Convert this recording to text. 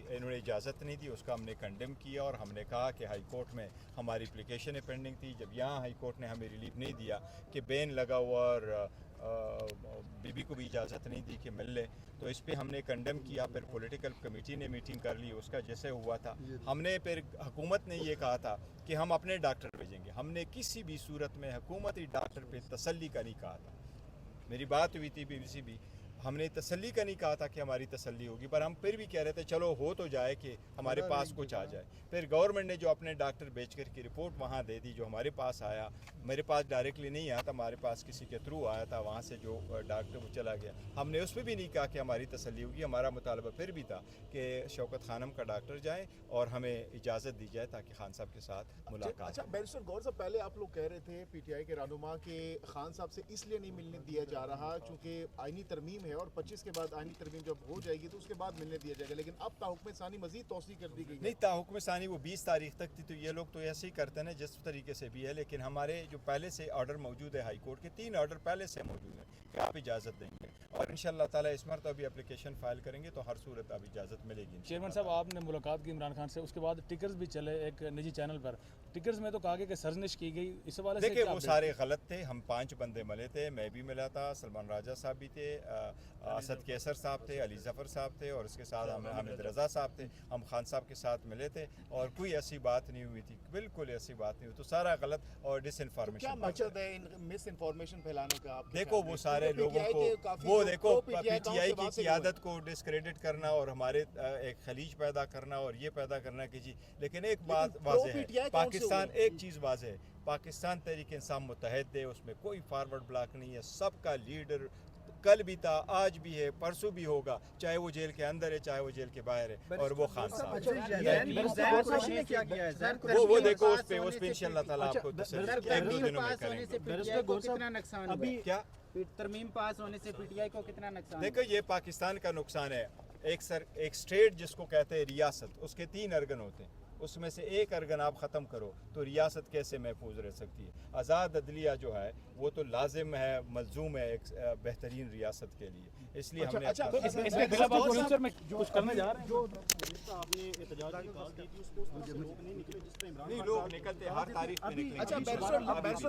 انہوں نے اجازت نہیں دی، اس کا ہم نے کنڈیم کیا اور ہم نے کہا کہ ہائی کورٹ میں ہماری اپلیکیشنیں پینڈنگ تھی. جب یہاں ہائی کورٹ نے ہمیں ریلیف نہیں دیا کہ بین لگا ہوا اور بی بی کو بھی اجازت نہیں دی کہ مل لے، تو اس پہ ہم نے کنڈیم کیا. پھر پولیٹیکل کمیٹی نے میٹنگ کر لی، اس کا جیسے ہوا تھا. ہم نے پھر حکومت نے یہ کہا تھا کہ ہم اپنے ڈاکٹر بھیجیں گے. ہم نے کسی بھی صورت میں حکومتی ڈاکٹر پہ تسلی کا نہیں کہا تھا. میری بات ہوئی تھی بی بی سی بھی، ہم نے تسلی کا نہیں کہا تھا کہ ہماری تسلی ہوگی، پر ہم پھر بھی کہہ رہے تھے چلو ہو تو جائے کہ ہمارے پاس کچھ آ جائے. پھر گورنمنٹ نے جو اپنے ڈاکٹر بیچ کر کی رپورٹ وہاں دے دی. جو ہمارے پاس آیا، میرے پاس ڈائریکٹلی نہیں آیا تھا، ہمارے پاس کسی کے تھرو آیا تھا، وہاں سے جو ڈاکٹر وہ چلا گیا. ہم نے اس پہ بھی نہیں کہا کہ ہماری تسلی ہوگی. ہمارا مطالبہ پھر بھی تھا کہ شوکت خانم کا ڈاکٹر جائے اور ہمیں اجازت دی جائے تاکہ خان صاحب کے ساتھ ملاقات. اچھا بیرسٹر گور صاحب، پہلے آپ لوگ کہہ رہے تھے پی ٹی آئی کے رہنما کہ خان صاحب سے اس لیے نہیں ملنے دیا جا رہا چونکہ آئینی ترمیم ہے اور 25 کے بعد آئینی ترمیم جب ہو جائے گی تو اس کے بعد ملنے دیا جائے گا، لیکن اب تاحکم ثانی مزید توسیع کر دی گئی ہے. نہیں، تاحکم ثانی وہ 20 تاریخ تک تھی، تو یہ لوگ تو ایسے ہی کرتے ہیں جس طریقے سے بھی ہے. لیکن ہمارے جو پہلے سے آرڈر موجود ہے ہائی کورٹ کے 3 آرڈر پہلے سے موجود ہیں کہ آپ اجازت دیں گے، اور انشاءاللہ تعالیٰ اس مرتبہ ابھی اپلیکیشن فائل کریں گے تو ہر صورت اب اجازت ملے گی. چیئرمین صاحب، آپ نے ملاقات کی عمران خان سے، اس کے بعد ٹکرز بھی چلے ایک نجی چینل پر. ٹکرز میں تو کہا گیا کہ سرزنش کی گئی، اس حوالے سے دیکھیں وہ سارے غلط تھے. ہم 5 بندے ملے تھے، میں بھی ملا تھا، سلمان راجہ صاحب بھی تھے، اسد کیسر صاحب تھے، علی ظفر صاحب تھے، اور اس کے ساتھ حامد رضا صاحب تھے. ہم خان صاحب کے ساتھ ملے تھے اور کوئی ایسی بات نہیں ہوئی تھی، بالکل ایسی بات نہیں ہوئی. تو سارا غلط اور ڈس انفارمیشن. کیا مقصد ہے مس انفارمیشن پھیلانے کا؟ دیکھو وہ سارے لوگوں کو، وہ دیکھو پی ٹی آئی کی قیادت کو ڈسکریڈٹ کرنا اور ہمارے ایک خلیج پیدا کرنا اور یہ پیدا کرنا کہ جی. لیکن ایک بات واضح ہے، پاکستان ایک چیز واضح ہے، پاکستان تحریک انصاف متحد ہے، اس میں کوئی فارورڈ بلاک نہیں ہے. سب کا لیڈر کل بھی تھا، آج بھی ہے، پرسوں بھی ہوگا، چاہے وہ جیل کے اندر ہے چاہے وہ جیل کے باہر ہے، اور وہ خان صاحب. وہ دیکھو اس پہ انشاءاللہ تعالیٰ آپ کو ایک دو دنوں میں کریں گے. کیا ترمیم پاس ہونے سے پی ٹی آئی کو کتنا نقصان؟ دیکھو یہ پاکستان کا نقصان ہے. ایک اسٹیٹ جس کو کہتے ہیں ریاست، اس کے 3 ارگن ہوتے ہیں، اس میں سے ایک ارگن آپ ختم کرو تو ریاست کیسے محفوظ رہ سکتی ہے؟ آزاد عدلیہ جو ہے وہ تو لازم ہے، ملزوم ہے ایک بہترین ریاست کے لیے. اس لیے ہم نے فیوچر میں کچھ کرنے جا رہے ہیں. جو آپ نے احتجاج کی کال کی تھی اس پہ لوگ نہیں نکلے، جس پہ عمران نہیں، لوگ نکلتے ہر تاریخ میں نکلیں گے. اچھا بیرسٹر